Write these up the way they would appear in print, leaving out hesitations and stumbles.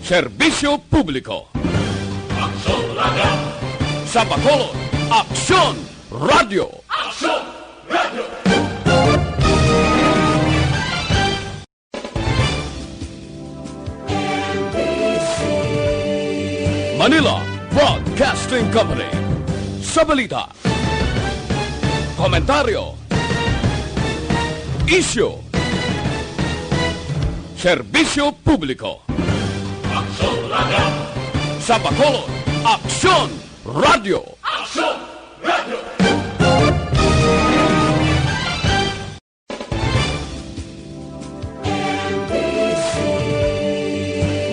Serbisyo Publiko. Aksyon Radio! Sa Bacolod, Aksyon Radio! Aksyon Radio! Manila Broadcasting Company. Sa balita, komentaryo, isyu, serbisyo publiko. Aksyon Radio! Sa Bacolod, Aksyon Radio! Aksyon Radio!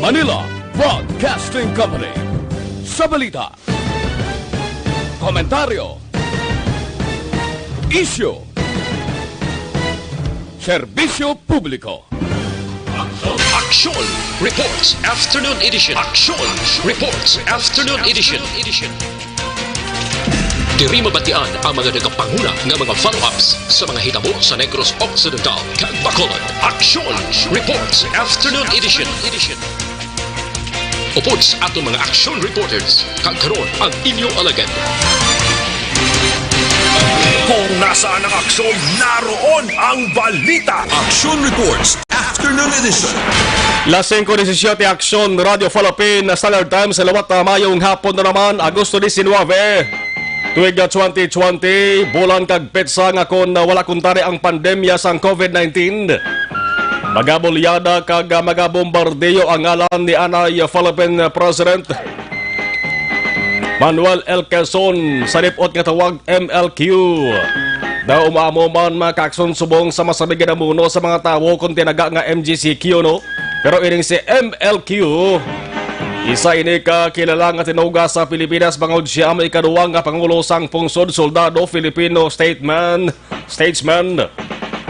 Manila Broadcasting Company. Sa balita, komentaryo, isyu, serbisyo publiko. Aksyon Reports Afternoon Edition. Aksyon Reports Afternoon Edition. Diri mabatian ang mga nagapanguna ng mga follow-ups sa mga hitabo sa Negros Occidental, kag Bacolod. Aksyon Reports Afternoon Edition. Upod sa atong mga action reporters, kag karon ang inyong alagad. Kung nasaan ang aksyon, naroon ang balita. Action Reports Afternoon Edition. Las 5:17 Aksyon Radio Philippine Standard Time sa lawat na mayong hapon na naman, Agosto 19. Tuig 2020, bulan kag petsa nga kon wala kuntari ang pandemya sang COVID-19. Magabulyada kag magabombardeyo ang ngalan ni Anay Philippine President Manuel L. Quezon sa lipot nga tawag MLQ. Daw umaamo man makakson subong sa masabig na muno sa mga tawo kung tinaga nga MGCQ, no? Pero ining si MLQ, isa ini ka kilala nga tinuga sa Pilipinas bangod siya may ikaduwang nga pangulo sang pungsod soldado Filipino statesman.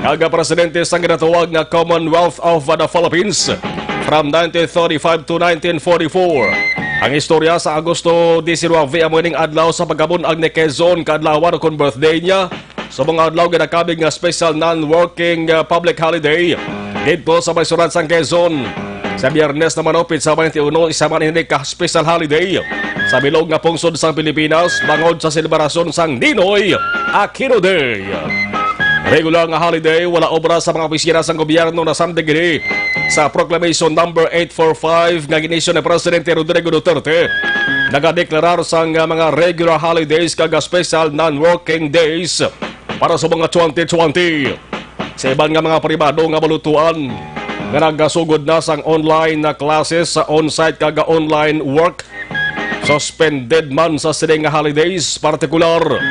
Kaga presidente sang ginatawag nga Commonwealth of the Philippines from 1935 to 1944. Ang istorya sa Agosto 19 amo ning adlaw sa pagkabun-ag ni Quezon kaadlawan kon birthday niya. Sa mga adlaw ginakabig nga special non-working public holiday dito sa Baysuran sang Quezon. Sa Biyernes naman opit sa 21 isa man ini ka special holiday sa bilog nga pungsod sang Pilipinas bangod sa selebrasyon sang Ninoy Aquino Day. Regular nga holiday, wala obra sa mga opisina sang gobyerno na sandigiri sa Proclamation number 845 nga ginisyon ni Presidente Rodrigo Duterte. Nagadeklarar sang mga regular holidays kag special non-working days para sa mga 2020. Sa ibang nga mga pribado nga balutuan nga nagasugod na sang online na classes sa on-site kag online work, suspended man sa sining nga holidays, partikular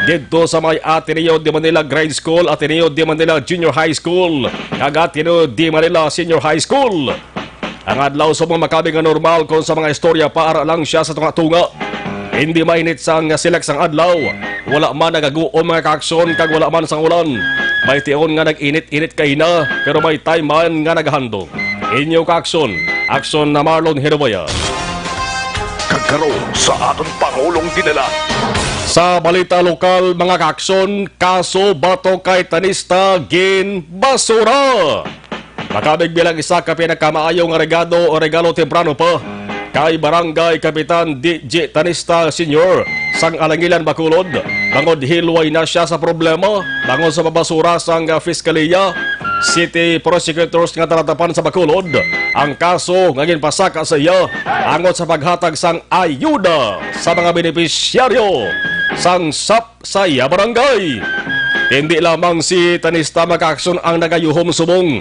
dito sa may Ateneo de Manila Grade School, Ateneo de Manila Junior High School, kag Ateneo de Manila Senior High School. Ang adlaw sa mga makabing nga normal kung sa mga istorya para lang siya sa tunga-tunga. Hindi mainit sang select sang adlaw. Wala man nagaguom mga kaaksyon kag wala man sang ulan. May tiyon nga nag-init-init kay na pero may time man nga naghandog. Inyo kaaksyon, aksyon na Marlon Herboya. Kagkaroon sa aton Pangulong dinala. Sa balita lokal, mga kaaksyon, kaso bato kay tanista gin basura. Makabig bilang isa ka pinagkamaayong regalo temprano pa kay Barangay Kapitan DJ Tanista Senior sang Alangilan Bacolod. Bangod hilway na siya sa problema bangod sa pabasura sang Fiskalia City Prosecutors nga talatapan sa Bacolod. Ang kaso nga ginpasaka sa iya angot sa paghatag sang ayuda sa mga benepisyaryo sang SAP sa iya barangay. Hindi lamang si Tanista Makakson ang nagayuhom subong,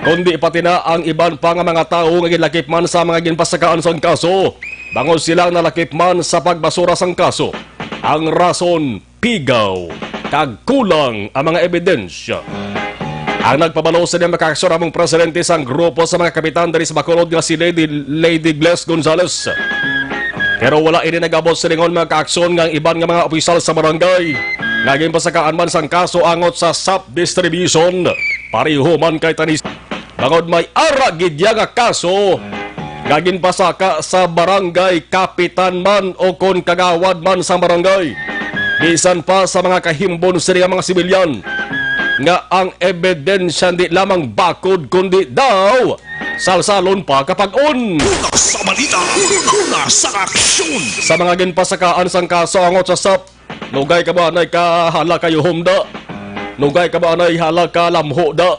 kundi pati na ang iban pa nga mga tao nga ginlakip man sa mga ginpasakaan sang kaso. Bangod silang nalakip man sa pagbasura sang kaso. Ang rason, pigaw, kag kulang ang mga ebidensya. Ang nagpabalo sa niya Makakson among presidente sang grupo sa mga kapitan dari sa Bacolod nga si Lady Bless Gonzales. Pero wala ini nagabot sa lingon mga kaaksyon ng iban nga mga opisyal sa barangay. Naging pasakaan man sang kaso angot sa SAP distribution. Pariho man kay Tanis. Bangod may ara gidya nga kaso. Naging pasaka sa barangay kapitan man o kon kagawad man sa barangay. Bisan pa sa mga kahimbon sa mga sibilyan. Nga ang ebidensya hindi lamang bakod kundi daw salsalon pa kapag Una sa balita, una sa aksyon. sa mga ginpasakaan sang kaso angot sa SAP, nugay ka ba anay ka hala kayo humda? Nugay ka ba anay hala ka lamho da?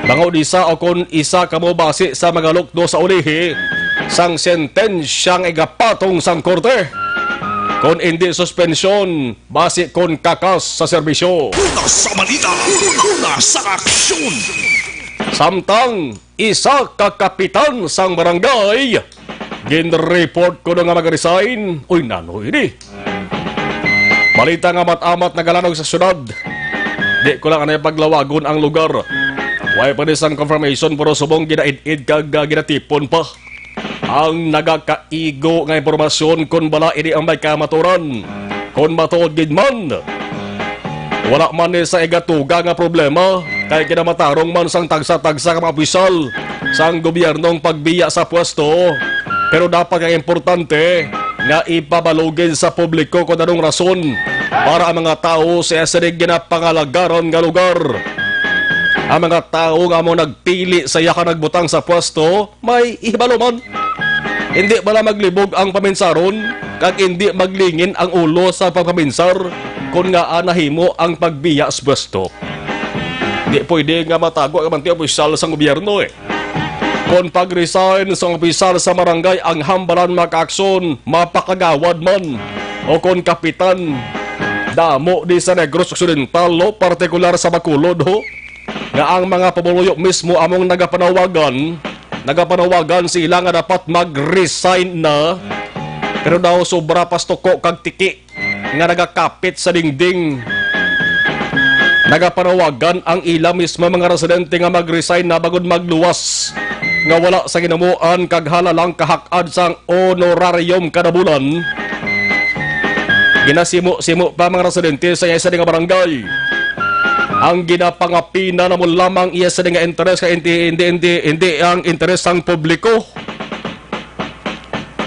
Bangod isa o kung isa ka mo base sa mga lukdo sa ulihi, sang sentensyang igapatong sang korte. Kung hindi suspensyon, base kung kakas sa serbisyo. Una sa balita, una sa aksyon. Samtang isa ka kapitan sang barangay, gin-report ko na nga mag-resign. Uy, nano ini. Balita nga mat-amat nagalanog sa syudad. Di ko lang anay paglawagon ang lugar. Way pa din sang confirmation pero subong ginaid-id kag ginatipon pa. Ang nagakaigo nga impormasyon kung bala ini ang may kamaturan. Kung matuod gid man. Wala man ni sa igatuga nga problema kay kinamatarong man sang tagsa-tagsa ka mga opisyal sang gobyernong pagbiya sa pwesto. Pero dapat ang importante nga ipabalugin sa publiko kung anong rason para ang mga tao sa esinig ginapangalagaran nga lugar. Ang mga tao nga mo nagpili sa yaka nagbutang sa pwesto, may ihibalo man. Hindi bala maglibog ang paminsaron, kag hindi maglingin ang ulo sa pagpaminsar kung nga anahimo ang pagbiya sa pwesto. Hindi pwede nga matago ang manti opisyal sa gobyerno Kung pag-resign sa opisyal sa barangay ang hambalan maka-aksyon, mapakagawad man. O kung kapitan, damo di sa Negros Occidental, partikular sa Bacolod, nga ang mga pamuluyo mismo among nagapanawagan sila nga dapat mag-resign na. Pero daw sobra pastoko kag tiki nga nagakapit sa dingding. Nagapanawagan ang ila mismo mga residente nga mag-resign na bagod magluwas. Nga wala sa ginamuan kag halalang kahakad sang honorarium kada bulan. Ginasimo-simo pa mga residente sa isa nga barangay. Ang ginapangapina na mo lamang iya sa nga interes ka hindi ang interes sang publiko.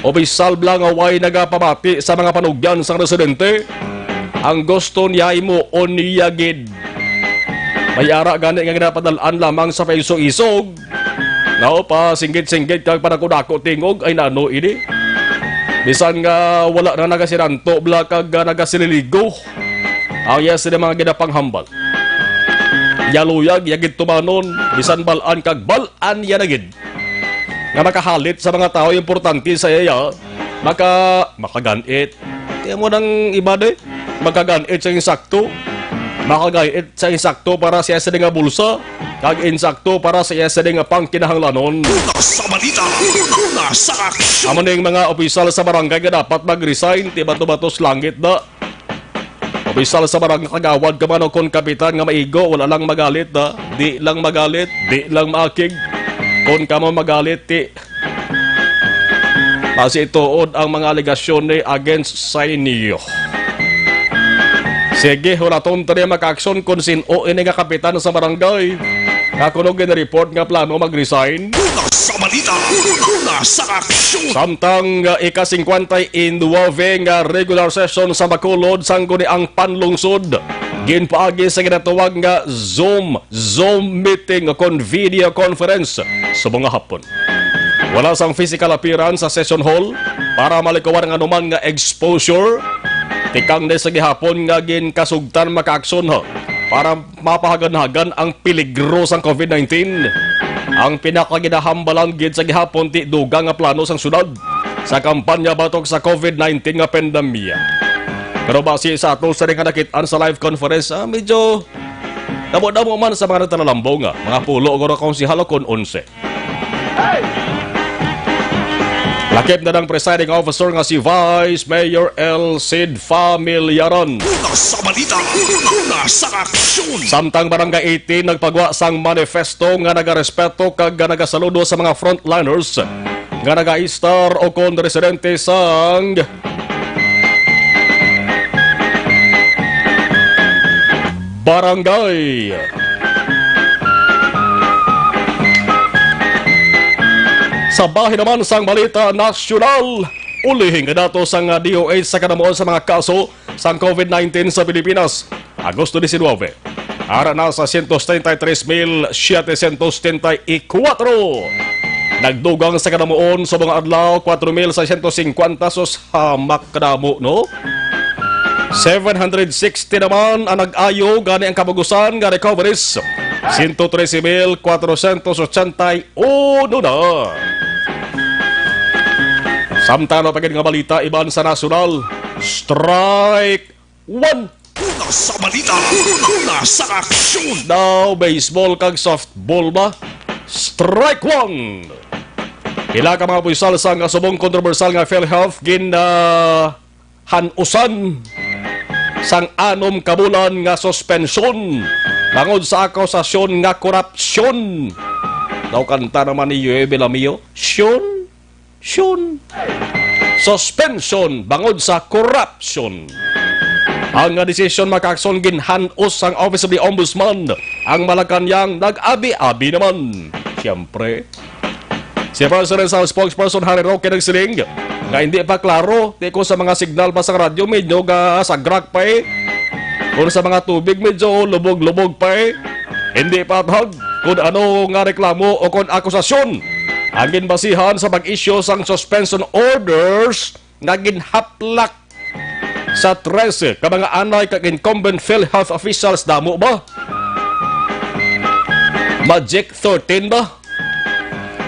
Opisyal lang away nagapamati sa mga panugyan sang residente. Ang gusto niya mo o niya gid. Mayara gani nga ginapadalaan lamang sa paiso-isog. Nao pa singgit-singgit kag panakudako tingog ay nano ini. Bisan nga wala na nagasiranto bla kag nagasililigo. Ang iya sa mga ginapanghambal. Yaluyag, yagid tumanon, bisan balaan kag balaan yanagid. Nga makahalit sa mga tao importante sa iya, makaganit. Kaya mo nang iba de, makaganit sa insakto. Makaganit sa insakto para siya sa nga bulsa, kag insakto para siya sa nga pangkinahanglanon. Una sa balita, una sa aksyon. Amo ning mga opisyal sa barangay nga dapat mag-resign, tiba-tubatos langit na. Opisyal sa barangay kagawad ka man o kung kapitan nga maigo, wala lang magalit da. Di lang magalit, di lang maakig. Kung ka mo magalit, ti. Kasi ituod ang mga aligasyon ni against sa inyo. Sige, hulaton tayo maka-aksyon kung sino ini nga kapitan sa barangay. Kakunog report nga plano mag-resign. Una sa balita, una sa aksyon. Samtang ika-59 nga regular session sa Bacolod sangguni ang panlungsod. Ginpaagi sa ginatawag nga Zoom meeting kon video conference sa mga hapon. Wala sang physical appearance sa session hall para malikuan ang anuman nga exposure. Tikang na sa gihapon nga ginkasugtan maka-aksyon para mapahagan-hagan ang peligro sang COVID-19. Ang pinakaginahambalan gid sa gihapon ti dugang nga plano sang syudad sa kampanya batok sa COVID-19 nga pandemya. Pero base sa ato sa nga nakitaan sa live conference, medyo damo-damo man sa mga nagtalalambo nga mga pulo o konsihalo kon 11. Lakip na ng presiding officer nga si Vice Mayor L. Cid Familiaran. Una sa balita, una sa aksyon. Samtang Barangay 18 nagpagwa sang manifesto nga nagarespeto kag nagasaludo sa mga frontliners nga nagaistar o kon residente sang barangay. Sa bahin naman sang balita nasyonal, ulihing nga dato sang DOH sa kanamuan sa mga kaso sang COVID-19 sa Pilipinas. Agosto 19. Ara na sa 133,734. Nagdugang sa kanamuon sa mga adlaw 4,650 sos hamak kanamo, no? 760 naman ang nag-ayo gani ang kabagusan nga recoveries. 113,481 na. Samtalo pagin nga balita iban sa nasyonal. Strike 1. Una sa balita, una sa aksyon. Now, baseball kag softball ba? Strike 1. Ila ka mga puisal sa nga subong kontrobersal nga PhilHealth hanusan sang 6 ka bulan nga suspensyon bangod sa akusasyon nga korupsyon. Daw kanta naman ni Yue Belamio, Shun. Suspension bangod sa korupsyon. Ang desisyon makakson ginhanos sang Office of the Ombudsman. Ang Malacanang nag-abi-abi naman. Siyempre, si Presidential Spokesperson Harry Roque nagsiling nga hindi pa klaro di ko sa mga signal pa sa radyo medyo sagrak pa kung sa mga tubig medyo lubog-lubog pa hindi pa tag kung ano nga reklamo o kung akusasyon ang ginbasihan sa pag-issue sang suspension orders nga ginhaplak sa 13 ka mga anay kag incumbent PhilHealth officials damo ba? Magic 13 ba?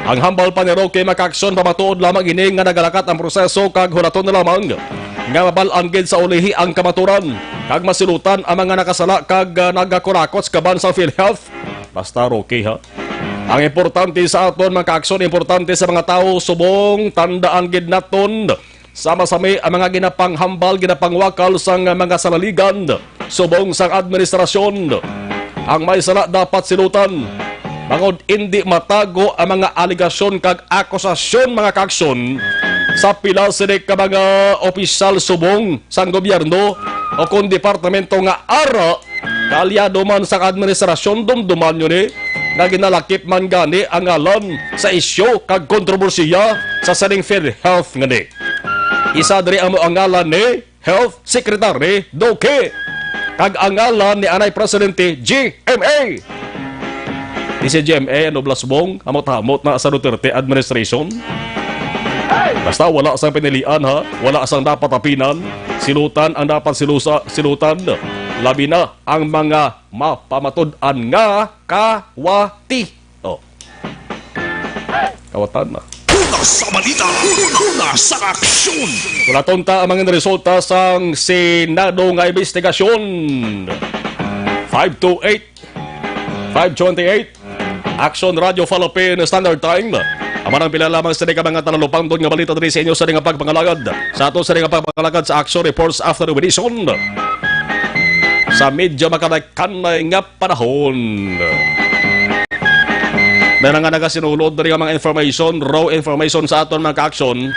Ang hambal pa ni Roque makakson pamatuod lamang ini nga nagalakat ang proseso kag huraton na lamang nga mabalaan gid sa ulihi ang kamaturan kag masilutan ang mga nakasala kag nagakurakot kaban sa PhilHealth. Basta Roque ha. Ang importante sa aton makakson, importante sa mga tao subong tandaan gid naton sama-sami ang mga ginapanghambal ginapangwakal sang mga salaligan subong sang administrasyon. Ang may sala dapat silutan. Bangod hindi matago ang mga aligasyon kag akusasyon mga kakson sa pila sinik ka mga opisyal subong sang gobyerno o kung departamento nga ara kalyado man sa administrasyon dumduman nyo ni na ginalakip man gani ang alam sa isyo kag kontrobersiya sa saning PhilHealth nga ni. Isa diri ang ngalan ni Health Secretary Doke kag ang ngalan ni Anay Presidente GMA. Di si GMA ano blasbong amot-hamot na sa Duterte administration. Basta wala sang pinilian ha, wala sang dapat apinan, silutan ang dapat silutan. Labi na ang mga mapamatud-an nga kawati. Oh. Kawatan na. Una sa balita, una sa aksyon. Wala tonta ang mga resulta sang Senado nga investigasyon. 528 Action Radio Philippine Standard Time. Amanang pila lamang sa mga tanalupang doon nga balita diri sa inyo sa nga pagpangalagad. Sa ato sa nga pagpangalagad sa Action Reports After the Edition. Sa medyo makanakanay nga panahon. Meron nga nagasinulod na rin mga information, raw information sa aton mga ka-action.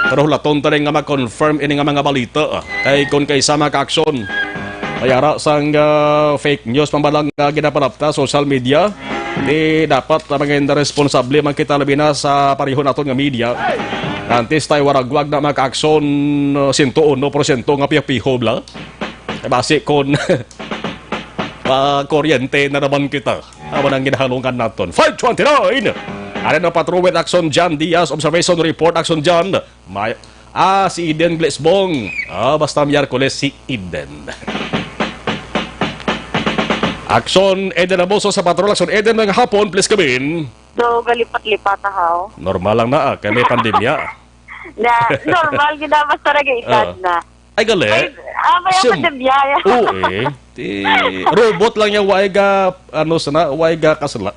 Pero hulaton ta rin nga mag-confirm ini nga mga balita. Kay kung kay sa mga ka-action, mayara sang fake news pambalang ginapanapta social media. Di dapat na mga responsable man kita labi na sa parihon naton nga media. Antes tayo waragwag na mga ka-action 101% nga piyapiho bla. Basi kon kuryente na naman kita. Aman ang ginahalungan natin. 529! Ano na Patrol Action John Diaz, Observation Report Action John. Si Eden Glesbong. Basta Miyerkules si Eden. Action Eden Abuso sa Patrol Action Eden ng hapon, please come in. So, galipat-lipat how? Normal lang na, kaya may pandemya. Normal, ginamas talaga itad na. Ay, gali. May pandemya. Oo robot lang yung waiga, waiga kasala.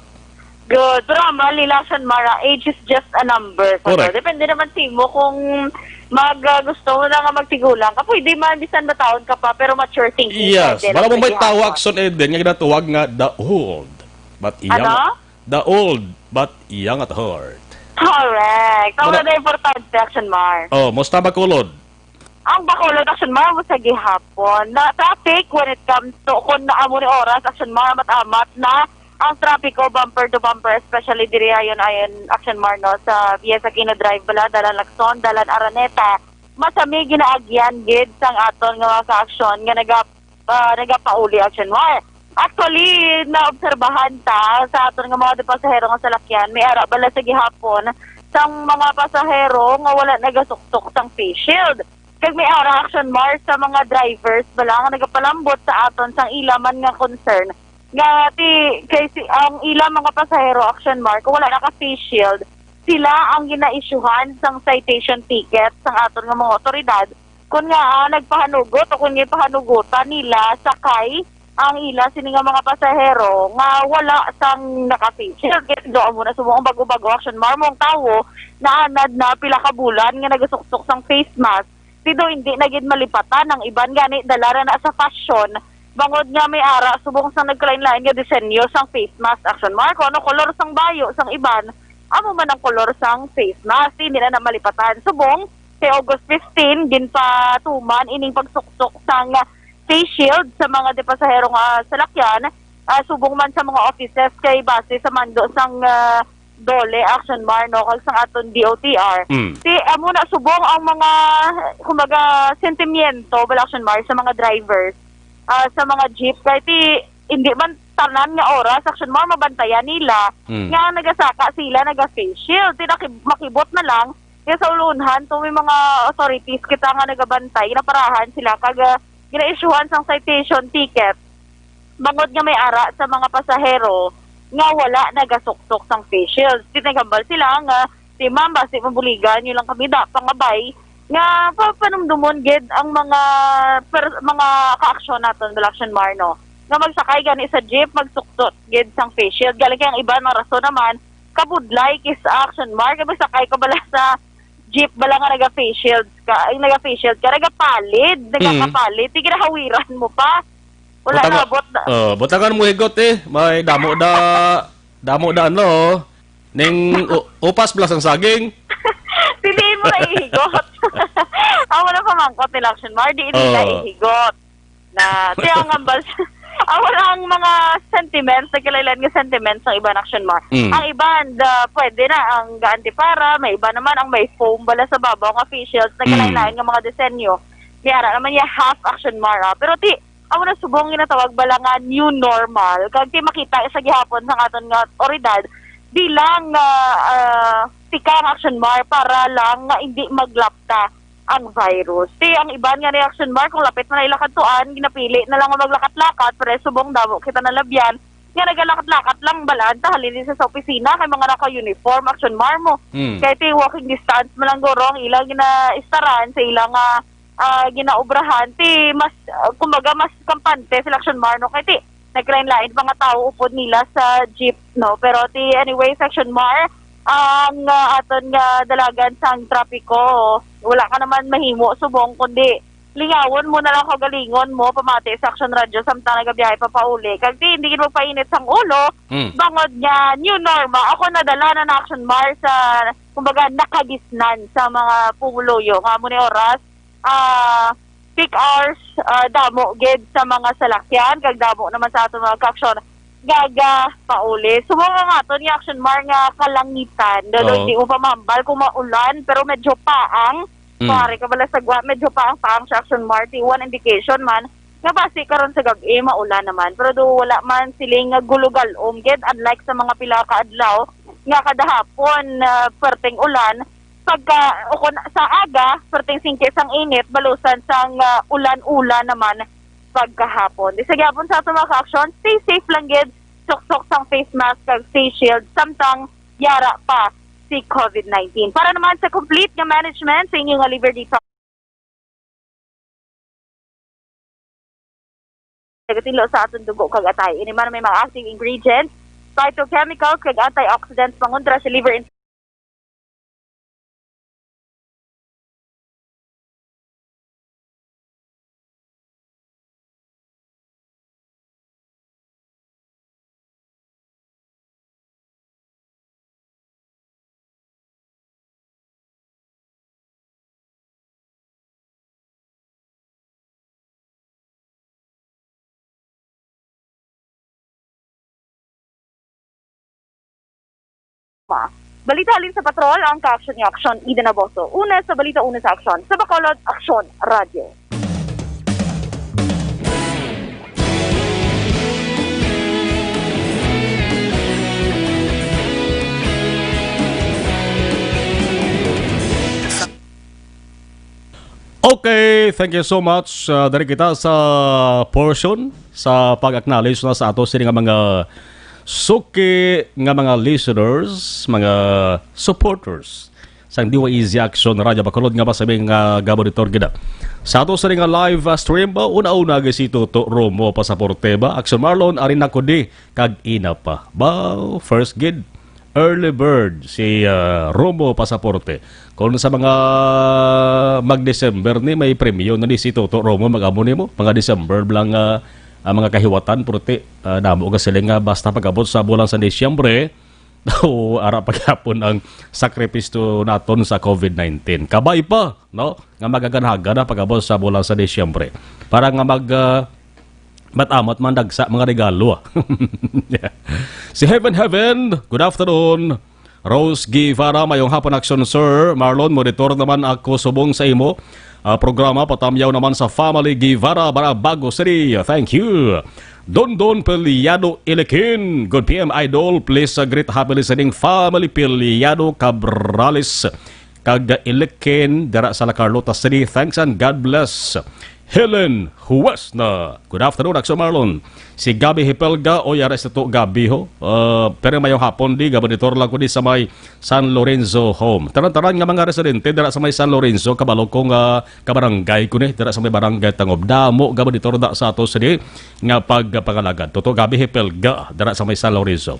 Good. Pero malilasan Mara, age is just a number. Correct. Depende naman mo kung gusto mo na nga magtigulang ka. Pwede man, bisan mataon ka pa, pero mature thinking. Yes. Para mo may tawag son Eden, yung ginatuwag nga the old. But young. Ano? The old, but young at heart. Correct. Tawag na importante, Action Mar. Oh, musta bakulod? Ang Bacolod, Action Mar, mo sa gihapon. Na traffic when it comes to kung naamo ni oras, Action Mar, mat-amat na ang traffic ko bumper to bumper, especially diri ayon Action Mar no sa Via Aquino Drive bala, dalan Lacson, dalan Araneta. Masami ginaagyan gid sang aton nga sa action nga nagapauli Action Mar. Actually, naobserbahan ta sa aton nga mga pasahero nga salakyan, may ara bala sa gihapon sang mga pasahero nga wala nagasuktok sang face shield. Kag may ara action mark sa mga drivers bala nga nagapalambot sa aton sang ilaman nga concern. Nga ang ilang mga pasahero action mark wala naka face shield, sila ang gina-issuehan sang citation ticket sang aton nga mga otoridad kung nga nagpahanugot o kung ipahanugutan nila sakay ang ila sini nga mga pasahero nga wala sang naka-face shield. Doon muna sumong bago-bago action marmong tawo na anad na pila ka bulan nga nagasuktok sang face mask. Tido hindi nagid malipatan ang iban gani dalara na sa fashion. Bangod nga may ara subong sang nagkalain-lain nga disenyo sang face mask action mark. Ano kolor sang bayo sang iban, amo man ang kolor sang face mask. Hindi na malipatan. Subong kay August 15 ginpatuman ining pagsuktok sang face shield sa mga pasahero nga salakyan, subong man sa mga offices kay base sa mando sang dole action mar no kag sang aton DOTR. Ti amo na subong ang mga kumbaga sentimiento bala action mar sa mga drivers sa mga jeep kay ti hindi man tanan nga oras action mar mabantayan nila nga nagasaka sila naga face shield. Ti makibot na lang sa ulunhan to may mga authorities kita nga nagabantay naparahan sila kag gina-issuehan sang citation ticket. Bangod nga may ara sa mga pasahero nga wala nagasuktok sang face shield. Tinagambal sila nga si ma'am basi mabuligan yun lang kami da pangabay nga panumdumon gid ang mga ka-aksyon naton sa action mar no. Nga magsakay gani sa jeep magsuktot gid sang face shield. Galing kay ang iba ng rason naman kabudlay kis action mar kay magsakay ka bala sa jeep bala nga naga-face shield ka, nagapalid, nagakapalit, tigirahawiran mo pa. Wala na, butangan mo higot may damo da ano, ning upas plus ang saging. Piliin mo na ihigot. Ako na pamangkot nila action mar, di nila ihigot. Na, tiyan nga ba, wala ang mga sentiments, nagkilailan nga sentiments ng iba action mar. Ang iba, pwede na, ang antipara, may iba naman ang may foam bala sa babaw, nga face shields, nagkilailan nga mga disenyo. Mayara naman yung half action mar. Pero ako na subong ginatawag bala nga new normal. Kag makita sa gihapon sa aton nga otoridad, bilang tikang action mar para lang nga hindi maglapta ang virus. Ang iban nga reaction mark, kung lapit na ilakad tuan, ginapili na lang maglakat-lakat, pero subong damo kita nalabyan, nga nagalakat-lakat lang balaan, tahalin sa opisina, kay mga naka-uniform, action mar mo. Kaya walking distance mo lang guro, ang ilang gina-istaran sa ilang ginaubrahan, mas, kumbaga, mas kampante sa action mar, no? Kaya naglain-lain mga tao upod nila sa jeep, no? Pero anyway, action mar, ang aton nga dalagan sang trapiko, wala ka naman mahimo subong kundi lingawon mo na lang kagalingon mo pamati sa action radyo samtang nagabiyahe pa pauli kag hindi gid magpainit sang ulo bangod nga new normal. Ako nadala na action mar sa kumbaga nakagisnan sa mga pumuloyo nga mo ni oras peak hours damo gid sa mga salakyan kag damo naman sa aton mga ka-aksyon gaga pauli. Sumunga nga to ni action mar nga kalangitan. Dalo hindi mo pa mahambal kung maulan pero medyo paang. Pare ka bala sagwa medyo paang sa action mar. One indication man nga basi karon sa gag-e maulan naman. Pero do wala man siling gulugalom gid unlike sa mga pila ka adlaw nga kada hapon perteng ulan pagka sa aga perteng singkis ang init balusan sang ulan-ulan naman pagkahapon. Di sa gihapon sa ato mga ka-aksyon, stay safe lang gid, sok-sok sang face mask kag face shield samtang yara pa si COVID-19. Para naman sa complete nga management sa inyong Liberty Talk. Nagatilo sa atong dugo kag atay. Ini man may mga active ingredients, phytochemicals kag antioxidants pangontra sa liver infection. Balita halin sa patrol, ang ka-aksyon ni Aksyon Ida Naboso. Una sa balita, una sa aksyon. Sa Bacolod, Aksyon Radio. Okay, thank you so much. Dari kita sa portion sa pag-acknowledge na sa ato sila nga mga suki nga mga listeners, mga supporters sang DYEZ Action Radio Bacolod nga ba sabi nga gabonitor gida. Sa ato sila nga live stream ba, una-una si Toto Romo Pasaporte ba? Action Marlon, arin ako di, kag ina pa. Ba, first gid. Early bird si Romo Pasaporte. Kung sa mga mag-December ni may premyo na ni si Toto Romo mag-amo ni mo, mga December lang mga kahiwatan puti damo ka sila nga basta pag-abot sa bulan sa Disyembre o ara paghapon ang sakripisyo naton sa COVID-19. Kabay pa, no? Nga magaganhaga na pag-abot sa bulan sa Disyembre. Para nga matamat man dagsa mga regalo. Yeah. Si Heaven, good afternoon. Rose Guevara, mayong hapon action sir. Marlon, monitor naman ako subong sa imo. Programa patamyaw naman sa Family Guevara, Barabago City. Thank you. Don Peliado Ilikin. Good PM Idol. Please greet happy listening Family Peliado Cabrales. Kag Ilikin, dara sa La Carlota City. Thanks and God bless. Helen Huwasna. Good afternoon, Axel Marlon. Si Gabi Hipelga, o yares na to Gabi ho. Pero mayong hapon di, gabanitor lang ko di sa may San Lorenzo home. Taran-taran nga mga residente, dara sa may San Lorenzo, kabalo kong kabarangay ko ni, dara sa may barangay Tangob. Damo, gabanitor da sa ato sa di, nga pagpangalagad. Toto Gabi Hipelga, dara sa may San Lorenzo.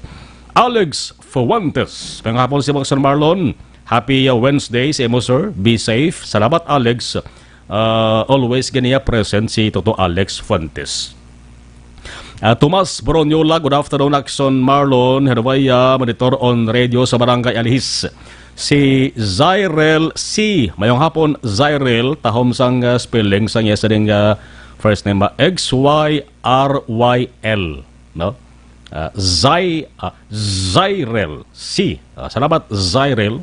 Alex Fuentes. Mayong hapon si Axel Marlon. Happy Wednesday sa imo, sir. Be safe. Salamat, Alex. Always ganiya present si Toto Alex Fuentes. Tomas Bronyola, good afternoon, Axon Marlon. Herwaya, monitor on radio sa Barangay Alihis. Si Zyrel C. Mayong hapon, Zyrel. Tahom sang spelling sang yesterday first name XYRYL. No? Zyrel C. Salamat, Zyrel.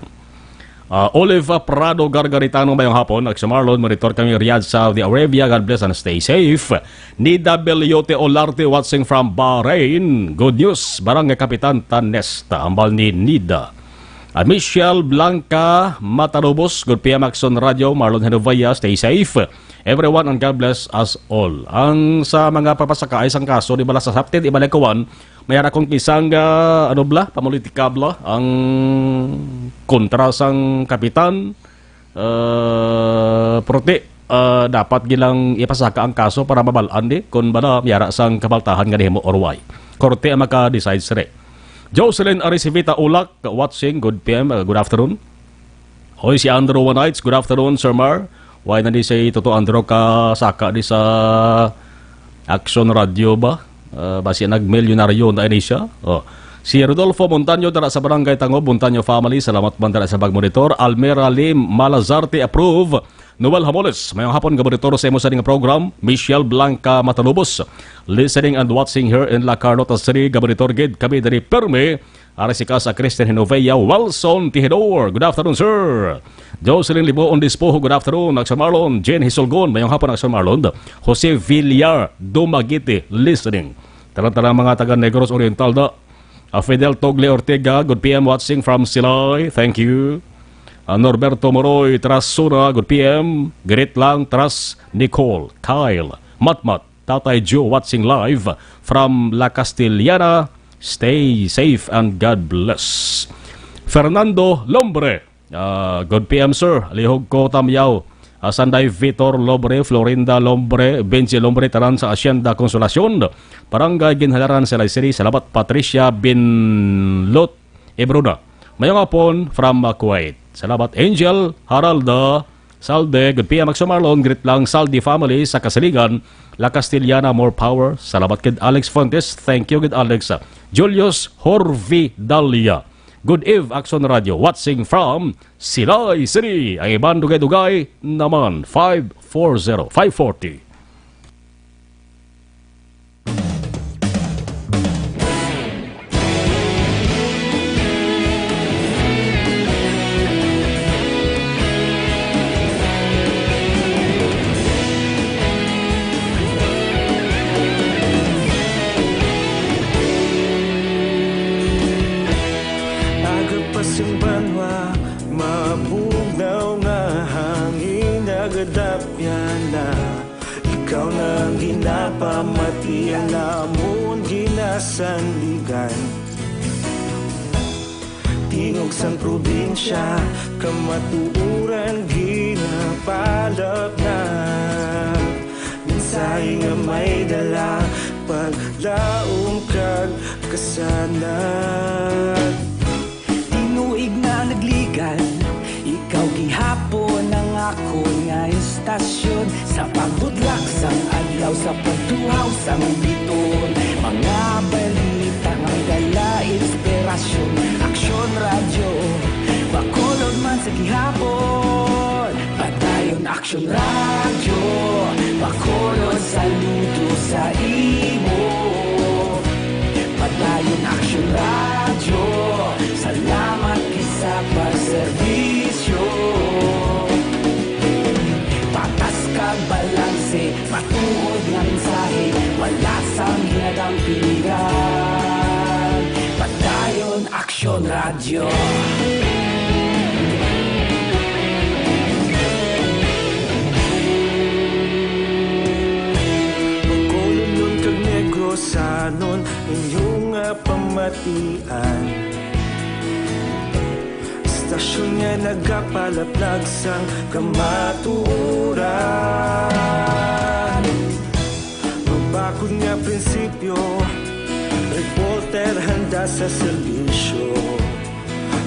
Olive Prado Gargaritano mayong hapon. Axel Marlon, monitor kami Riyadh, Saudi Arabia. God bless and stay safe. Nida Beliote Olarte watching from Bahrain. Good news, Barangay Kapitan Tanesta, ambal ni Nida. Michelle Blanca Matarobos, good PM Axon Radio, Marlon Henovaya, stay safe. Everyone and God bless us all. Ang sa mga papasakay sang kaso, di bala sa saptid, ibalikuan, mayara kong kisang pamulitika bla, ang kontra sang kapitan, dapat gilang ipasaka ang kaso para mabalaan di, kung bala mayara sang kabaltahan nga mo or why. Korte ang maka-decide sire. Jocelyn Arisivita Ulak, watching, good PM, good afternoon. Hoy, si Andrew Wanites, good afternoon, Sir Mar. Why na di say Toto Andrew ka saka di sa Action Radio ba? Basi nag-milyonaryo na ini siya. Si Rodolfo Montaño dara sa Barangay Tangob, Montaño family, salamat man dara sa pagmonitor. Almera Lim Malazarte approve. Noel Hamoles, mayong hapon gabonitor sa imo sa ding program. Michelle Blanca Matanubos, listening and watching here in La Carlota City. Gabonitor gid kami dari Perme. Arisika sa Christian Hinovea, Wilson Tihedor. Good afternoon, sir. Jocelyn Libo on Dispo, good afternoon. Axel Marlon, Jane Hisolgon, mayong hapon Axel Marlon. Jose Villar Dumagite, listening. Talang-talang mga taga Negros Oriental da. Fidel Togle Ortega, good PM watching from Silay. Thank you. Norberto Moroy Trasuna, good PM. Great lang Tras Nicole, Kyle, Matmat, Tatay Joe watching live from La Castellana. Stay safe and God bless. Fernando Lombre, good PM sir. Lihog ko tamyaw. Sanday Vitor Lombre, Florinda Lombre, Benji Lombre taran sa Hacienda Consolacion. Barangay Ginhalaran sa City. Salamat Patricia Binlot Ebruna. Mayong hapon from Kuwait. Salamat Angel Haralda Salde, good PM Axel Marlon, greet lang Saldi family sa Kasiligan, La Castellana, more power. Salamat kid Alex Fontes, thank you kid Alex. Julius Horvi Dalia, good eve Axon Radio, watching from Silay City. Ang ibang dugay-dugay naman 540. Mabugnaw nga hangin nagadapya Yan namon ginasandigan, tingog sang probinsya, kamatuuran ginapalap na. Minsay nga may dala, paglaom kag kasanag. Tinuig na nagligan, ikaw gihapon ang ako nga istasyon. Sa pagbutlak sang adlaw, sa pagtuhaw sang biton, mga balita nga may dala inspirasyon. Aksyon radyo, bakolod man sa gihapon. Padayon aksyon radyo, bakolod saludo sa imo. Padayon aksyon radyo, salamat sa pagserbisyo. Patas kag balanse, matuod nga mensahe, wala sang ginadampigan. Padayon aksyon radyo. Bacolod nun kag Negros sanon inyong pamatian. Stasyon nga nagapalaplag sang kamatuuran. Magbakod nga prinsipyo, reporter handa sa serbisyo.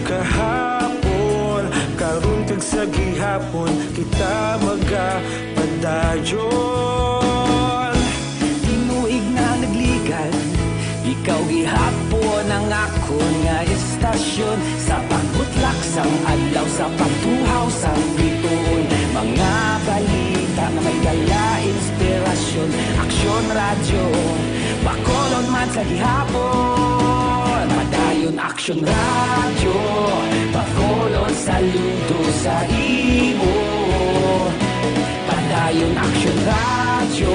Kahapon, karon kag sa gihapon, kita magapadayon. Tinuig na nagligan, ikaw gihapon ang ako nga istasyon. Sa pagbutlak sang adlaw, sa pagtuhaw sang biton, mga balita na may dala inspirasyon. Aksyon radyo, bakolod man sa gihapon. Padayon aksyon radyo, bakolod saludo sa imo. Padayon aksyon radyo,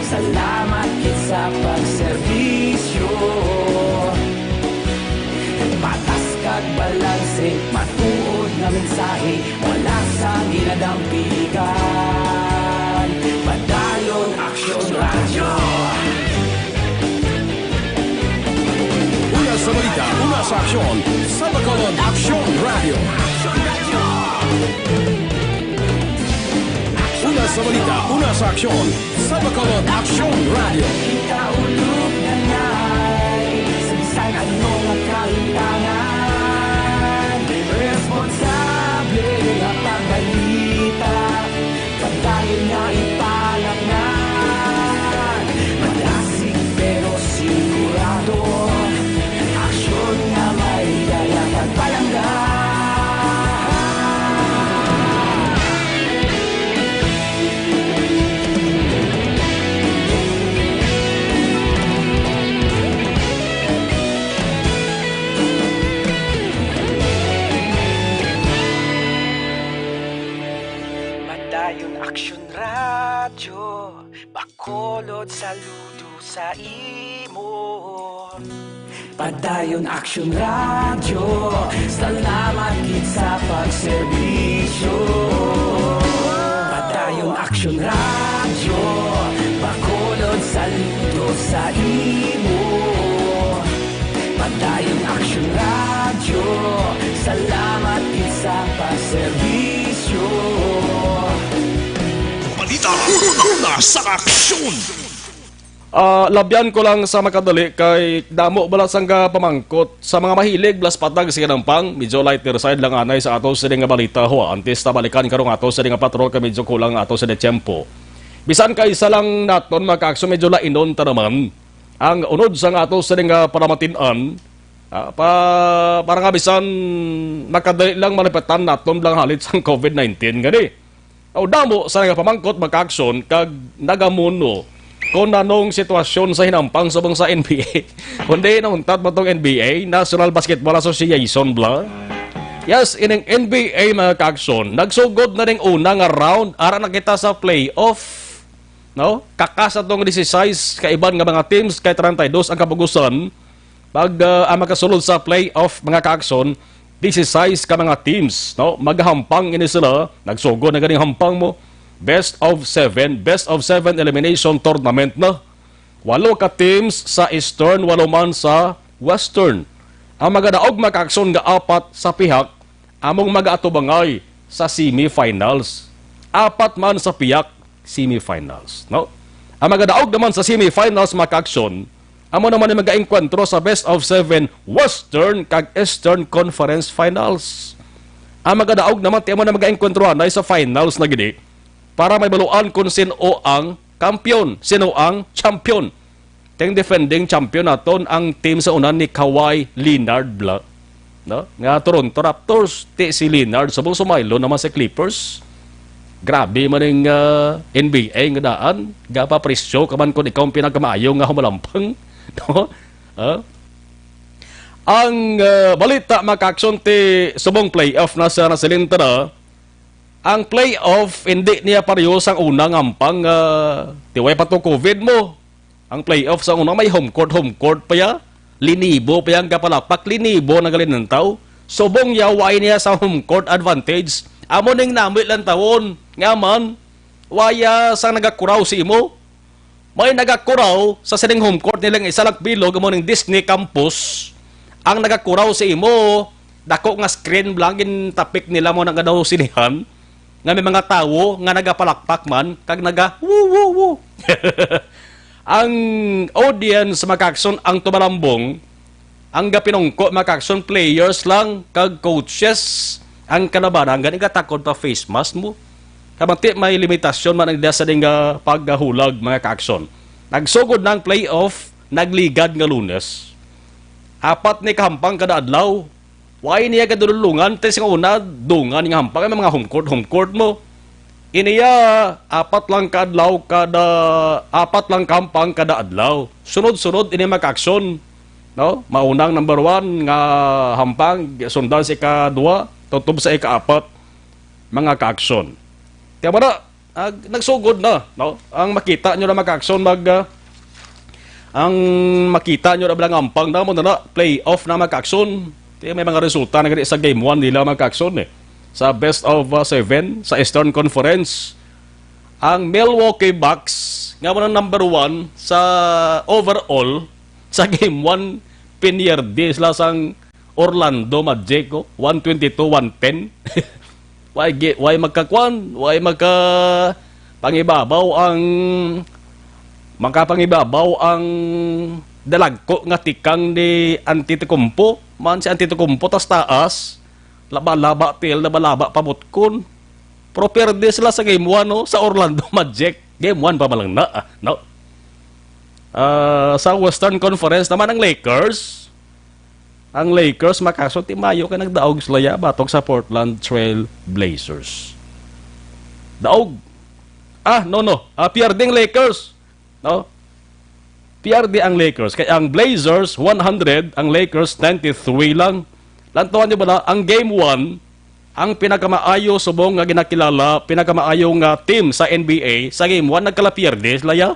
salamat kit sa pagserbisyo. Patas kag balanse, matuod nga mensahe, wala sang ginadampigan. Padayon aksyon radyo. Una sa balita, una sa aksyon, sa Bacolod Aksyon Radio. Una sa balita, una sa aksyon, sa Bacolod Aksyon Radio. Ikaulog na na'y sabisan ano nga kailangan. Responsable nga pagbalita, pagdayon nga ipalaknan. Malasig pero sigurado, aksyon nga may dala pagpalanggan. Padayon aksyon radyo, bakolod saludo sa imo. Padayon aksyon radyo, salamat gid sa pagserbisyo. Padayon aksyon radyo, bakolod saludo sa imo. Padayon aksyon radyo, salamat gid sa pagserbisyo. Balita, una sa aksyon. Labyan ko lang sa makadali kay damo balas ang pamangkot sa mga mahilig blas patag sa kanampang medyo lighter side lang anay sa ato sa nga balita ho antes ta balikan karong ato sa nga patrol kay medyo kulang ato sa tempo. Bisan kay isa lang naton makaakso medyo lainon ta naman ang unod sa ato sa nga paramatinan para nga bisan makadali lang malipatan naton lang halit sa COVID-19 gani. O damo sa nga pamangkot makaaksyon kag nagamuno kung anong sitwasyon sa hinampang subong sa NBA. Kundi nauntat mo itong NBA, National Basketball Association, bla? Yes, ining NBA mga kaaksyon, nagsugod na rin una nga round, ara na kita sa playoff. No? Kakasa itong 16 kaiban nga mga teams, kay 32 ang kapugusan. Pag makasulod sa playoff mga kaaksyon, 16 ka mga teams. No? Maghampang ini sila, nagsugod na ganing hampang mo. Best of 7 elimination tournament na. 8 ka teams sa Eastern, 8 man sa Western. Ang magadaog makaaksyon nga 4 sa pihak, among mag-atubangay sa semifinals. 4 man sa piyak, semifinals. No? Ang magadaog naman sa semifinals makaaksyon, amo naman ay mag-enkwentro sa best of 7 Western kag Eastern Conference Finals. Ang magadaog naman, amo na mag-enkwentro anay sa finals na gini para may baluan kung sino ang kampiyon, sino ang champion. Ting defending champion naton ang team sa unan ni Kawhi Leonard bla. No? Nga Toronto Raptors, si Leonard sabong sumaylo naman sa Clippers. Grabe man yung NBA nga daan, gapa presyo kaman kung ikaw ang pinagkamaayo nga humalampang. No? Ang balita makaaksyon ti subong playoff na sa nasilinta na, ang playoff hindi niya parehos ang unang ampang tiway pa to COVID mo. Ang playoff sa unang may home court pa ya. Linibo pa yang kapalapak, linibo na galin ng tao. Subong yaway niya sa home court advantage. Amo ning namit lang tawon. Nga man, waya sa nagakuraw si imo. May nagakuraw sa sining home court nilang isa lang bilog amo ning Disney Campus. Ang nagakuraw si imo, dako nga screen blangin tapik nila mo nang daw sinihan. Nga may mga tawo nga nagapalakpak man, kag naga woo woo woo. Ang audience makakson ang tumalambong, ang gapinongko makakson players lang, kag coaches, ang kalabanan, gani katakot pa face mask mo. Kamanti may limitasyon man ang dasa ding paggahulag mga kakson. Nagsugod ng playoff, nagligad nga Lunes. 4 ni kahampang kada adlaw. Why niya kadulungan, tes nga una, dungan nga hampang, mga home court mo. Iniya, 4 lang kaadlaw kada, 4 lang kampang kada adlaw. Sunod-sunod, ini makakson. No? Maunang number 1 nga hampang, sundan sa ika-2, tutob sa ika-4, mga kakson. Kaya ba na, nagsugod na. No? Ang makita nyo na makakson, ang makita nyo na bilang ampang na mo na playoff na makakson. May mga resulta na ganit sa game 1 nila magkakson sa best of 7 sa Eastern Conference. Ang Milwaukee Bucks nga mo ng number 1 sa overall sa game 1 piniyerde sila sang Orlando Magic 122-110. Why magkakwan, why pangibabaw ang dalagko nga tikang ni Antetokounmpo. Man si Antetokounmpo tas taas, laba-laba pabutkon. Pero perde sila sa game 1 no, sa Orlando Magic. Game 1 pa malang na. No? Sa Western Conference naman ang Lakers. Ang Lakers makaso ti Mayo kay nagdaog sila ya batok sa Portland Trail Blazers. Daog. Perding Lakers. No? PRD ang Lakers. Kaya ang Blazers, 100. Ang Lakers, 93 lang. Lantuan nyo ba ang Game 1, ang pinakamaayo subong nga ginakilala, pinakamaayo nga team sa NBA, sa Game 1, nagkala PRD sila ya.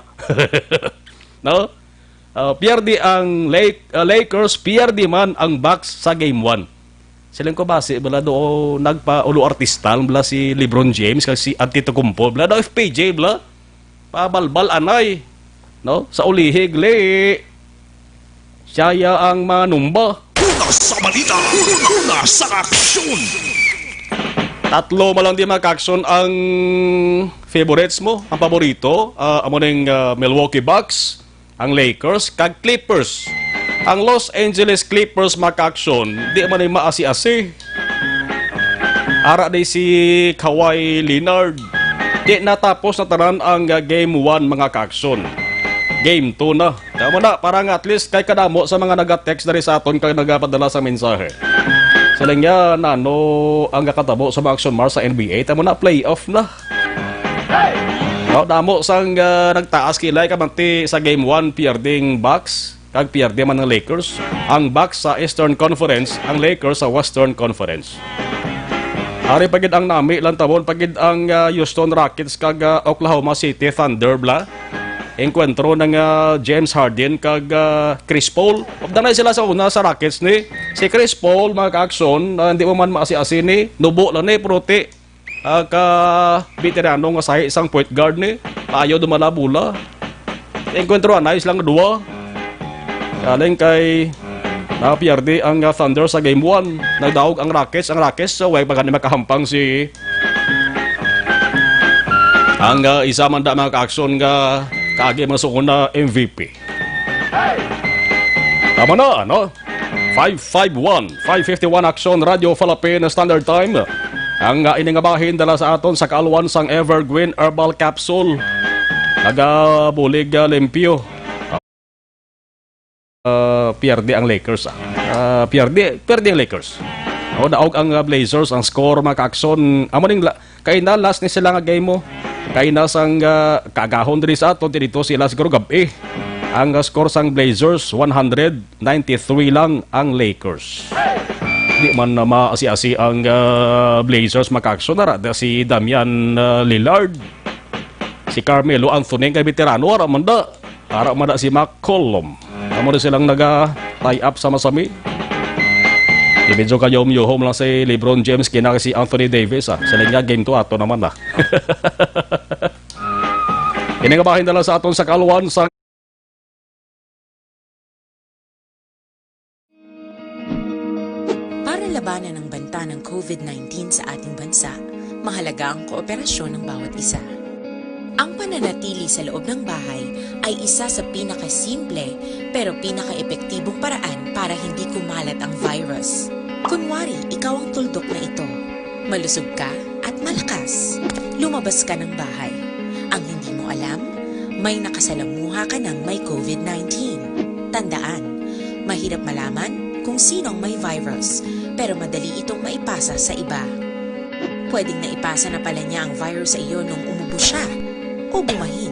No? PRD ang Lakers, PRD man ang Bucks sa Game 1. Silang ko base, bala do nagpa-ulo artistal, bala si LeBron James, kasi si Antetokounmpo, bala do FPJ, bala. Pabalbal anay. No? Sa ulihig, siya ang manumba. Una sa balita, una sa aksyon. 3 malang di makakson ang favorites mo, ang paborito. Amo ng Milwaukee Bucks, ang Lakers, kag Clippers. Ang Los Angeles Clippers makakson, di man ay maasi-asi. Ara day si Kawhi Leonard. Di natapos na tanan ang Game 1 mga kakson. Game 2 na. Tama na, parang at least kay kadamo sa mga nag-text na rin sa aton kay nagapadala sa mensahe. Saling niya, ang kakatabo sa mga action mars sa NBA, tama na, playoff na. No, damo sang nagtaas kilay kamanti sa Game 1, PRDing Bucks, kag PRD man ng Lakers. Ang Bucks sa Eastern Conference, ang Lakers sa Western Conference. Hari pagid ang nami lang tabon, pagid ang Houston Rockets kag Oklahoma City Thunder bla. Enkwentro ng James Harden kag Chris Paul. Obdanay sila sa una sa Rockets ni. Si Chris Paul mga ka-aksyon, hindi mo man maasi-asi ni. Nubo lang ni, prote. Ka-veterano nga sahi isang point guard ni. Tayo dumalabula. enkwentro nice lang dua. Galing kay PRD ang Thunder sa Game 1. Nagdaog ang Rockets. Ang Rockets, so, wag magani makahampang si ang isa man da mga ka-aksyon nga kaagi masukon na MVP. Tama na, no? 551, 551 Aksyon Radio Philippine Standard Time. Ang iningabahin dala sa aton sa kaaluan sang Evergreen Herbal Capsule. Nagabulig limpyo. PRD ang Lakers. PRD ang Lakers. O daog ang Blazers ang score mga ka-aksyon. Amo ning kaina last ni sila nga game mo. Kaina sang kagahon diri sa aton dito sila siguro gabi. Ang score sang Blazers 193 lang ang Lakers. Di man na maasi-asi ang Blazers makakso na si Damian Lillard, si Carmelo Anthony kay veterano ara man da si McCollum. Amo rin silang naga-tie up sama-sami. Medyo kayom-yuhom lang si LeBron James kina si Anthony Davis. Sila nga game to ato naman na. Iningabahin na lang sa aton sa kaluan sa para labanan ang banta ng COVID-19 sa ating bansa, mahalaga ang kooperasyon ng bawat isa. Ang pananatili sa loob ng bahay ay isa sa pinakasimple pero pinaka-epektibong paraan para hindi kumalat ang virus. Kunwari, ikaw ang tuldok na ito. Malusog ka at malakas. Lumabas ka ng bahay. Ang hindi mo alam, may nakasalamuha ka ng may COVID-19. Tandaan, mahirap malaman kung sinong may virus, pero madali itong maipasa sa iba. Pwedeng naipasa na pala niya ang virus sa iyo nung umubo siya o bumahin.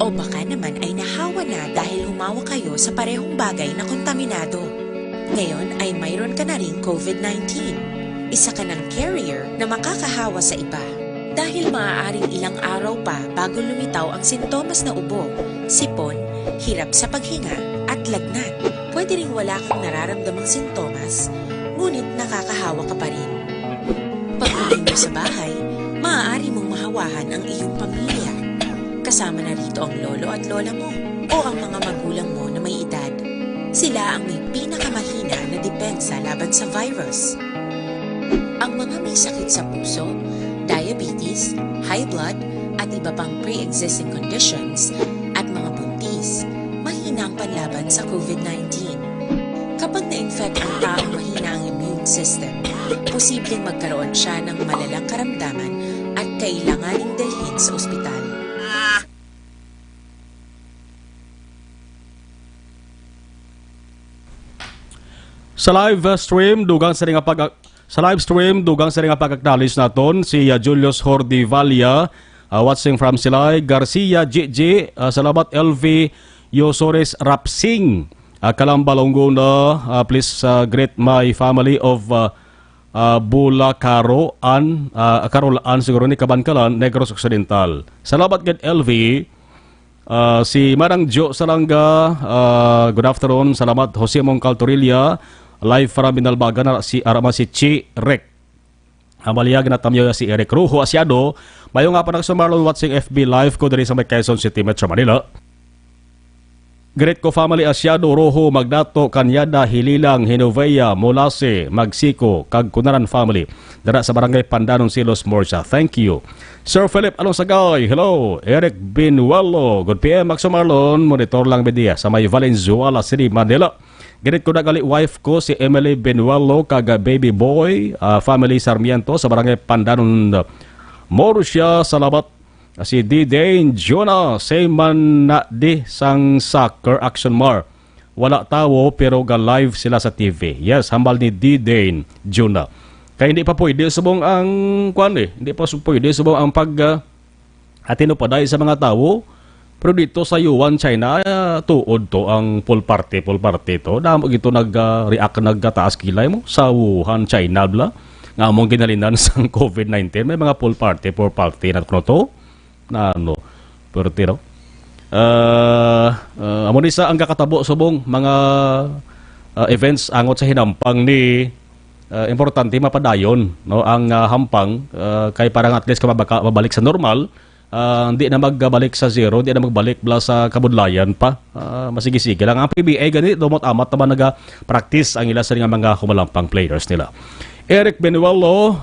O baka naman ay nahawa na dahil humawa kayo sa parehong bagay na kontaminado. Ngayon ay mayroon ka na ring COVID-19. Isa ka ng carrier na makakahawa sa iba. Dahil maaaring ilang araw pa bago lumitaw ang sintomas na ubo, sipon, hirap sa paghinga at lagnat. Pwede ring wala kang nararamdamang sintomas, ngunit nakakahawa ka pa rin. Pag-uwi mo sa bahay, maaari mong mahawahan ang iyong pamilya. Kasama na rito ang lolo at lola mo o ang mga magulang mo na may edad. Sila ang may pinakamahina na depensa laban sa virus. Ang mga may sakit sa puso, diabetes, high blood, at iba pang pre-existing conditions at mga buntis, mahina ang panlaban sa COVID-19. Kapag na-infect ang taong mahina ang immune system, posibleng magkaroon siya ng malalang karamdaman at kailanganing dalhin sa ospital. Sa live stream dugang sa ring pag-acknowledge naton si Julius Hordivalia watching from Silay, Garcia JJ, salamat LV Yosores Rapsing, Kalambalonggo na please greet my family of Bulacaroan, Carolaan siguro ni Kabankalan, Negros Occidental. Salamat gid LV. Si Marang Jo Salanga, good afternoon. Salamat Jose Mongcal Torilla, live from Binalbaga na si Arama si Chi Rek. Amalia ginatamyo si Eric Ruho Asiado. Mayo nga pa nagsumarlon watching FB live ko diri sa may Quezon City, Metro Manila. Great ko family Asiado, Rojo, Magdato, Kanyada, Hililang, Hinovea, Molase, Magsiko, kag Kunaran family. Dara sa barangay Pandanon, Silos, Morsa. Thank you. Sir Philip Alonsagay, hello. Eric Binuelo, good PM, magsumarlon. Monitor lang media sa may Valenzuela City, Manila. Ganit ko nagali wife ko si Emily Benuelo kag baby boy, family Sarmiento sa barangay Pandanon, Morsia. Salamat. Si D-Dane Jonah, same man na di sang soccer action mar. Wala tawo pero ga live sila sa TV. Yes, hambal ni D-Dane Jonah. Kaya hindi pa pwede subong ang kwan Hindi pa pwede subong ang pag atino pa dahil sa mga tawo. Pero dito sa Yuan, China, tuod to ang full party to. Damo ito nag-react, nagkataas kilay mo sa Wuhan, China, bla. Nga mong ginalinan sa COVID-19. May mga full party na to. Na ano, pero tiro. Amo ni sa ang kakatabo subong mga events angot sa hinampang ni importante mapadayon no ang hampang kay parang at least ka mabalik sa normal hindi na magbalik sa zero, hindi na magbalik bala sa kabudlayan pa. Masige-sige lang. Ang PBA ganit, dumot amat naman naga-practice ang ila sa mga humalampang players nila. Eric Benuelo,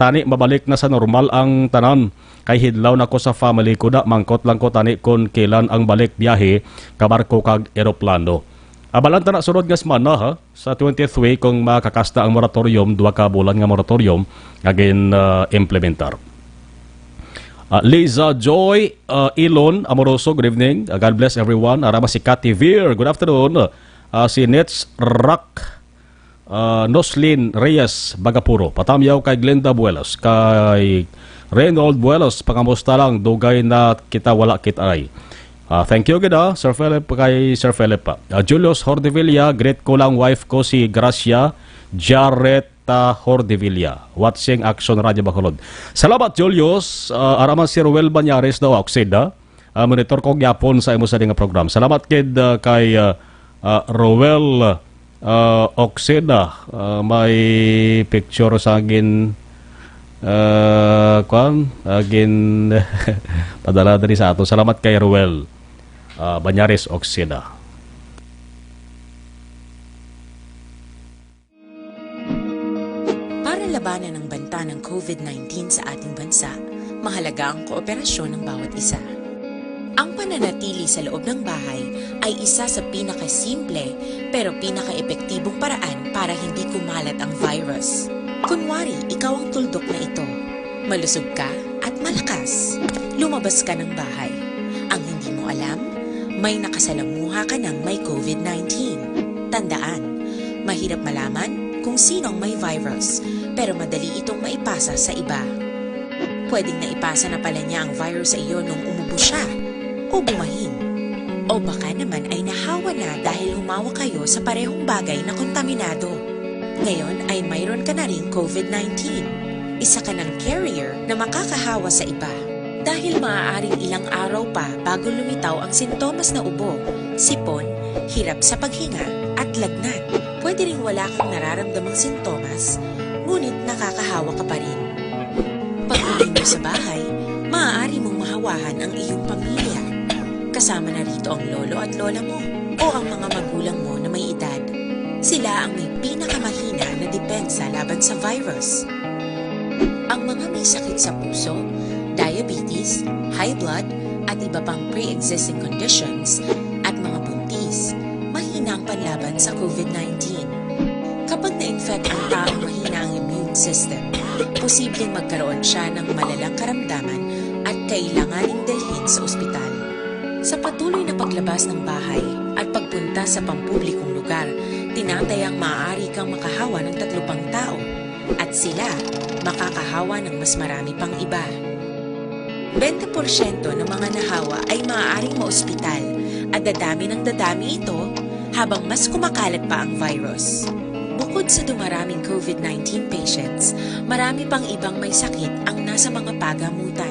tani mabalik na sa normal ang tanan. Kay hidlaw na ko sa family ko na, mangkot lang ko tani kung kailan ang balik biyahe, kabarko kag eroplano. Abalan ta na sunod nga semana ha, sa 20th week kung makakasta ang moratorium, 2 ka bulan nga moratorium, agin implementar. Liza Joy Ilon Amoroso, good evening. God bless everyone. Arama si Cathy Veer, good afternoon. Si Nets Rock Noslin Reyes Bagapuro, patamyaw kay Glenda Buelos, kay Reynold Buelos, pangamusta lang, dugay na kita wala kitay. Thank you gida, Sir Philip, kay Sir Philip pa. Julius Hordevilla, great ko lang wife ko si Gracia Jarreta Hordevilla, watching Action Radio Bacolod. Salamat Julius, araman si Ruel Banyares daw, Oksida, monitor ko gyapon sa imo sa nga program. Salamat kid kay Ruel Oksida, may picture sa agin agin padala dari sa ato. Salamat kay Ruel Banyares Oksida. Para labanan ang banta ng COVID-19 sa ating bansa, mahalaga ang kooperasyon ng bawat isa. Ang pananatili sa loob ng bahay ay isa sa pinakasimple pero pinaka-epektibong paraan para hindi kumalat ang virus. Kunwari, ikaw ang tuldok na ito. Malusog ka at malakas. Lumabas ka ng bahay. Ang hindi mo alam, may nakasalamuha ka ng may COVID-19. Tandaan, mahirap malaman kung sino ang may virus, pero madali itong maipasa sa iba. Pwedeng naipasa na pala niya ang virus sa iyo nung umubo siya o bumahin. O baka naman ay nahawa na dahil humawa kayo sa parehong bagay na kontaminado. Ngayon ay mayroon ka na rin COVID-19. Isa ka ng carrier na makakahawa sa iba. Dahil maaaring ilang araw pa bago lumitaw ang sintomas na ubo, sipon, hirap sa paghinga at lagnat. Pwede ring wala kang nararamdamang sintomas, ngunit nakakahawa ka pa rin. Pag-uwi mo sa bahay, maaari mong mahawahan ang iyong pamilya. Kasama na rito ang lolo at lola mo o ang mga magulang mo na may edad. Sila ang may pinakamahina na depensa laban sa virus. Ang mga may sakit sa puso, diabetes, high blood, at iba pang pre-existing conditions, at mga buntis, mahina ang panlaban sa COVID-19. Kapag na-infect ang taong mahina ang immune system, posibleng magkaroon siya ng malalang karamdaman at kailanganing dalhin sa ospital. Sa patuloy na paglabas ng bahay at pagpunta sa pampublikong lugar, tinatayang maaari kang makahawa ng 3 pang tao at sila makakahawa ng mas marami pang iba. 20% ng mga nahawa ay maaaring maospital at dadami ng dadami ito habang mas kumakalat pa ang virus. Bukod sa dumaraming COVID-19 patients, marami pang ibang may sakit ang nasa mga pagamutan.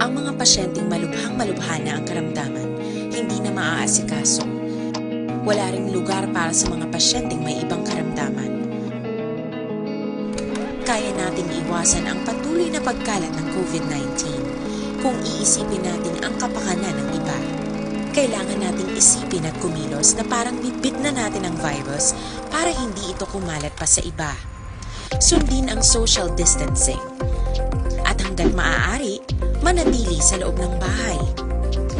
Ang mga pasyenteng malubhang-malubha na ang karamdaman, hindi na maaasikaso. Wala ring lugar para sa mga pasyenteng may ibang karamdaman. Kaya nating iwasan ang patuloy na pagkalat ng COVID-19 kung iisipin natin ang kapakanan ng iba. Kailangan nating isipin at kumilos na parang bitbit na natin ang virus para hindi ito kumalat pa sa iba. Sundin ang social distancing. At hanggat maaari, manatili sa loob ng bahay.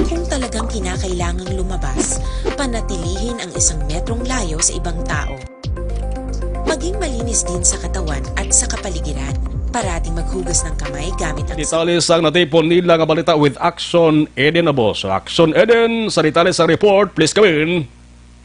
Kung talagang kinakailangang lumabas, panatilihin ang 1 metrong layo sa ibang tao. Maging malinis din sa katawan at sa kapaligiran. Parating maghugas ng kamay gamit ang... Detalis ang natipon nila nga balita with Action Eden na boss. Action Eden, sa detalis ang report, please come in.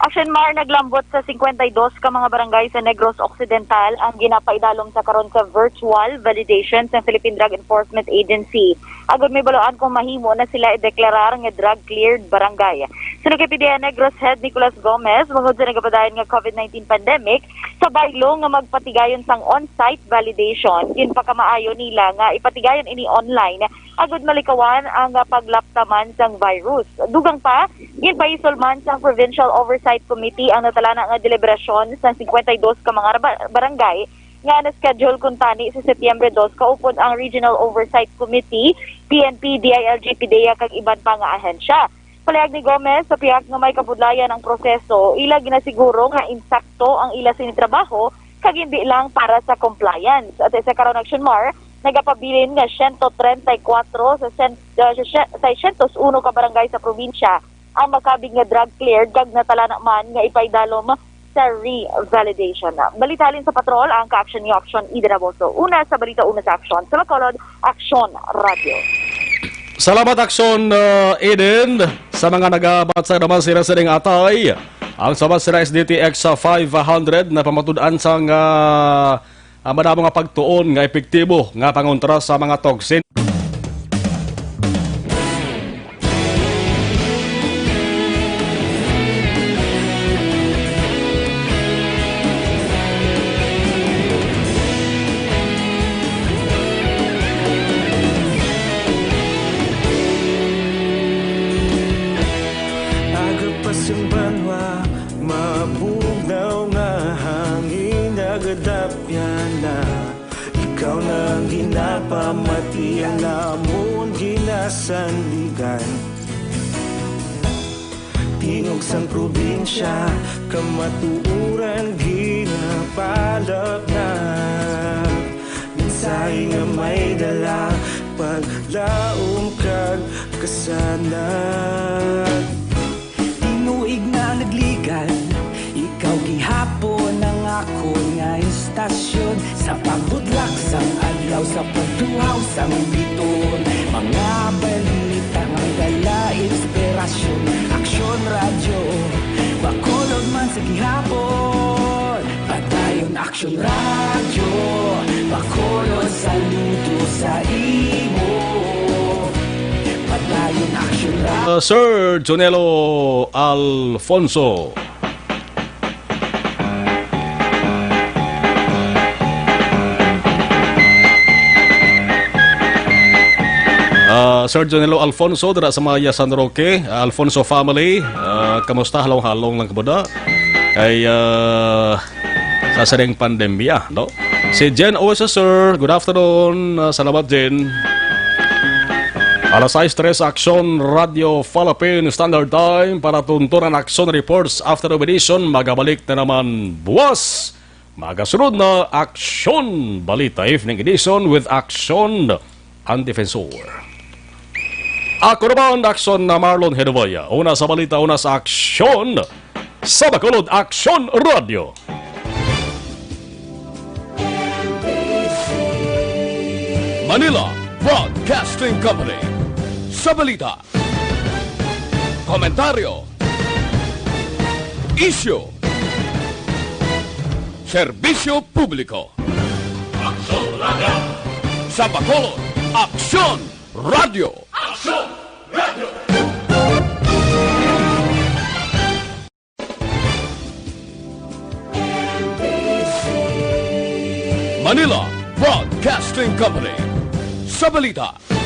Action Mar, naglambot sa 52 ka mga barangay sa Negros Occidental ang ginapaidalom sa karon sa virtual validation sa Philippine Drug Enforcement Agency. Agad may baloan kung mahimo na sila i-deklarar nga drug-cleared barangay. Sunod kay PDEA Negros Head Nicolas Gomez, magod sa nagapadayon nga COVID-19 pandemic, sa baylo nga magpatigayon sang on-site validation, kin pakamaayo nila nga ipatigayon ini online, agad malikawan ang paglaptaman sang virus. Dugang pa, kin paisulman sang Provincial Oversight Committee ang natalana nga deliberasyon sa 52 ka mga barangay nga na-schedule kung tani sa Setyembre 2 kaupod ang Regional Oversight Committee, PNP, DILG, PDEA kag iban pa nga ahensya. Palayag ni Gomez sa piyak nga may kabudlayan ang proseso, ila ginasiguro nga insakto ang ila sinitrabaho kag hindi lang para sa compliance. At sa karon Action Mar, nagapabilin nga 134 sa 601 ka barangay sa probinsya ang makabig nga drug cleared kag natala man nga ipaydalom sa revalidation. Balitalin sa patrol ang ka-action ni Action Ida Raboso. Una sa balita, una sa Action. Sa Bacolod, Action Radio. Salamat Action Eden sa mga nagabatsa naman sila sa ning atay. Ang sabat sila SDTX sa 500 na pamatudan sa madamo nga pagtuon nga epektibo nga pangontra sa mga toksin. Pasimbanwa, mabugnaw nga hangin nagadapyan na. Ikaw na ginapamatian namon ginasandigan. Tingog sang probinsya, kamatuuran ginapalak na. Minsay nga may dala, paglaom kag kasanag. Tinuig na nagligan, ikaw gihapon ang ako nga istasyon. Sa pagbudlak sang adlaw, sa pagduhaw sang biton. Mga balita nga dala inspirasyon. Aksyon radyo, Bacolod man sa gihapon. Padayon Aksyon radyo, Bacolod saludo sa imo. Padayon Aksyon radyo. Sir Jonelo Alfonso. Sir Jonelo Alfonso dira sa Maya San Roque, Alfonso family, kamusta halong-halong lang kabuda kay sa saring pandemya, no? Si Jen Oesa, sir, good afternoon, salamat Jen. Alas 6:03 Action Radio Philippine Standard Time para tuntunan Action Reports after edition. Magabalik na naman buwas. Magasunod na Action Balita Evening Edition with Action Antifensor. Ako naman Action na Marlon Hedovaya. Una sa balita, una sa Action sa Bacolod Action Radio. Manila Broadcasting Company. Sa balita, komentaryo, issue, serbisyo publiko. Action Radio! Sa Bacolod, Action Radio. Action Radio! Manila Broadcasting Company. Sa balita,